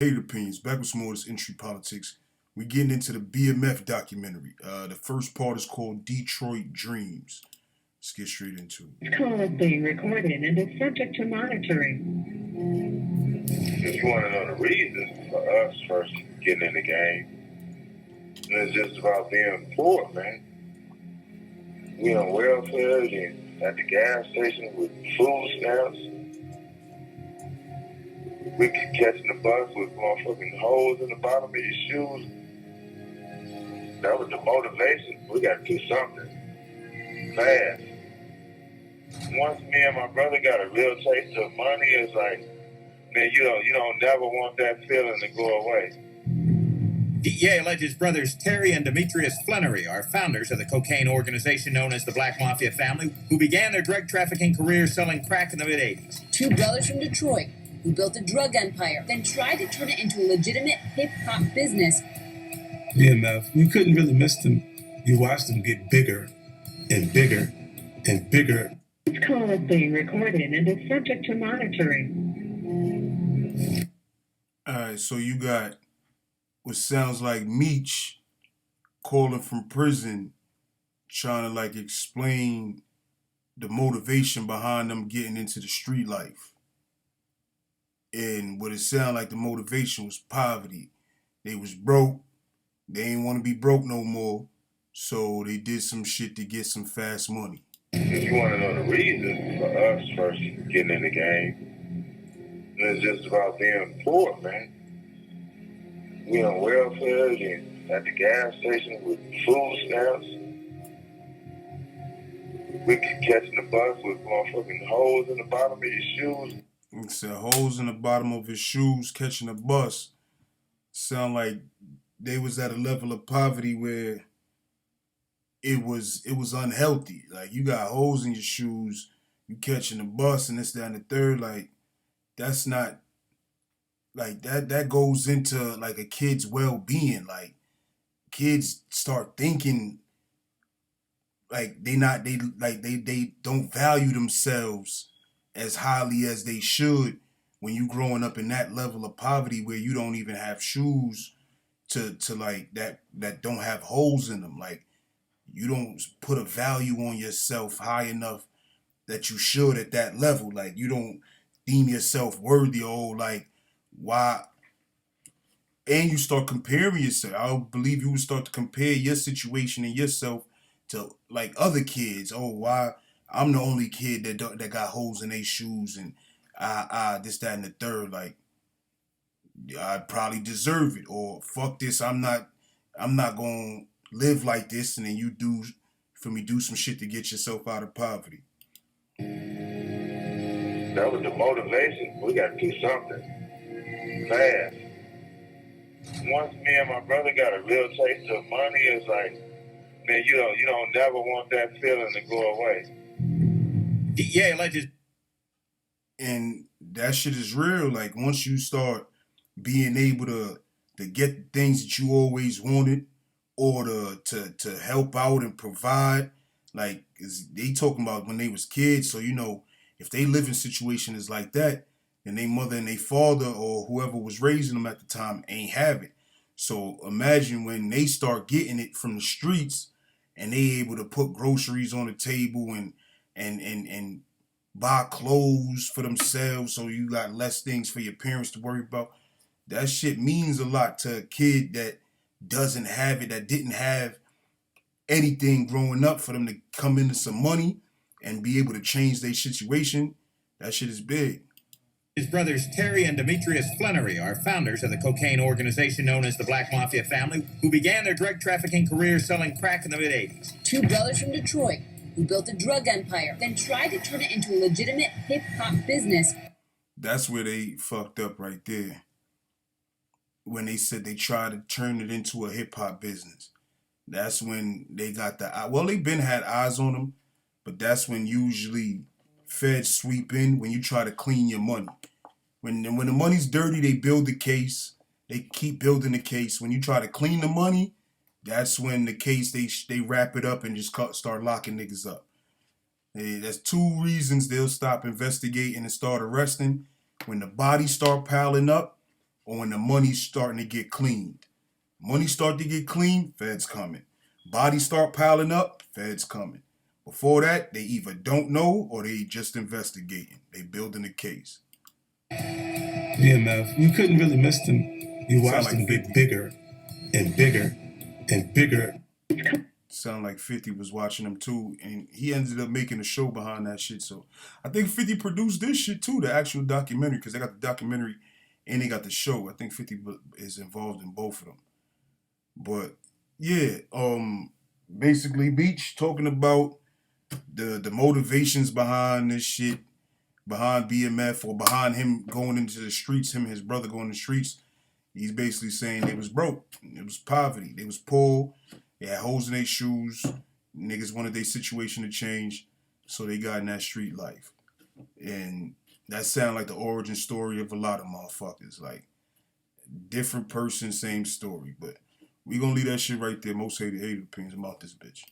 Hate opinions. Back with some more of this entry politics. We getting into the BMF documentary. The first part is called Detroit Dreams. Let's get straight into it. This call is being recorded and is subject to monitoring. If you want to know the reason for us first getting in the game, it's just about being poor, man. We on welfare and at the gas station with food stamps. We catching the bus with motherfucking holes in the bottom of your shoes. That was the motivation. We got to do something fast. Once me and my brother got a real taste of money, it's like, man, you don't never want that feeling to go away. DEA alleges brothers Terry and Demetrius Flennory are founders of the cocaine organization known as the Black Mafia Family, who began their drug trafficking career selling crack in the mid-'80s. Two brothers from Detroit who built a drug empire, then tried to turn it into a legitimate hip-hop business. BMF, you couldn't really miss them. You watched them get bigger and bigger and bigger. This call is being recorded and is subject to monitoring. Alright, so you got what sounds like Meech calling from prison, trying to like explain the motivation behind them getting into the street life. And what it sounded like the motivation was poverty. They was broke. They ain't want to be broke no more. So they did some shit to get some fast money. If you want to know the reason for us first getting in the game, it's just about being poor, man. We on welfare and at the gas station with food stamps. We catching the bus with motherfucking holes in the bottom of your shoes. He said holes in the bottom of his shoes, catching a bus. Sound like they was at a level of poverty where it was unhealthy. Like you got holes in your shoes, you catching the bus and this, that, and the third. Like that's not like that goes into like a kid's well-being. Like kids start thinking like they don't value themselves as highly as they should when you growing up in that level of poverty where you don't even have shoes to like that don't have holes in them. Like you don't put a value on yourself high enough that you should at that level. Like you don't deem yourself worthy or like why. And you start comparing yourself. I believe you would start to compare your situation and yourself to like other kids. Oh, why I'm the only kid that got holes in their shoes and this, that, and the third. Like I probably deserve it, or fuck this. I'm not gonna live like this. And then you do some shit to get yourself out of poverty. That was the motivation. We got to do something fast. Once me and my brother got a real taste of money, it's like, man, you don't never want that feeling to go away. DEA alleges. And that shit is real. Like once you start being able to get things that you always wanted, or to help out and provide, like they talking about when they was kids. So if they living situation is like that, then their mother and their father or whoever was raising them at the time ain't have it. So imagine when they start getting it from the streets and they able to put groceries on the table and buy clothes for themselves, so you got less things for your parents to worry about. That shit means a lot to a kid that doesn't have it, that didn't have anything growing up, for them to come into some money and be able to change their situation. That shit is big. His brothers Terry and Demetrius Flennory are founders of the cocaine organization known as the Black Mafia Family, who began their drug trafficking career selling crack in the mid-'80s. Two brothers from Detroit who built a drug empire, then tried to turn it into a legitimate hip-hop business. That's where they fucked up right there. When they said they tried to turn it into a hip-hop business. That's when they got they been had eyes on them, but that's when usually feds sweep in when you try to clean your money. When the money's dirty, they build the case. They keep building the case. When you try to clean the money, that's when the case, they wrap it up and just start locking niggas up. That's two reasons they'll stop investigating and start arresting. When the bodies start piling up or when the money's starting to get cleaned. Money start to get clean, feds coming. Bodies start piling up, feds coming. Before that, they either don't know or they just investigating. They building a case. BMF, you couldn't really miss them. You watched like them 50. get bigger and bigger and bigger. Sound like 50 was watching them too, and he ended up making a show behind that shit. So I think 50 produced this shit too, the actual documentary, because they got the documentary and they got the show. I think 50 is involved in both of them. But yeah, basically Meech talking about the motivations behind this shit, behind BMF, or behind him going into the streets, him and his brother going to the streets. He's basically saying they was broke. It was poverty. They was poor. They had holes in their shoes. Niggas wanted their situation to change, so they got in that street life. And that sound like the origin story of a lot of motherfuckers. Like, different person, same story. But we gonna leave that shit right there. Most hated opinions about this bitch.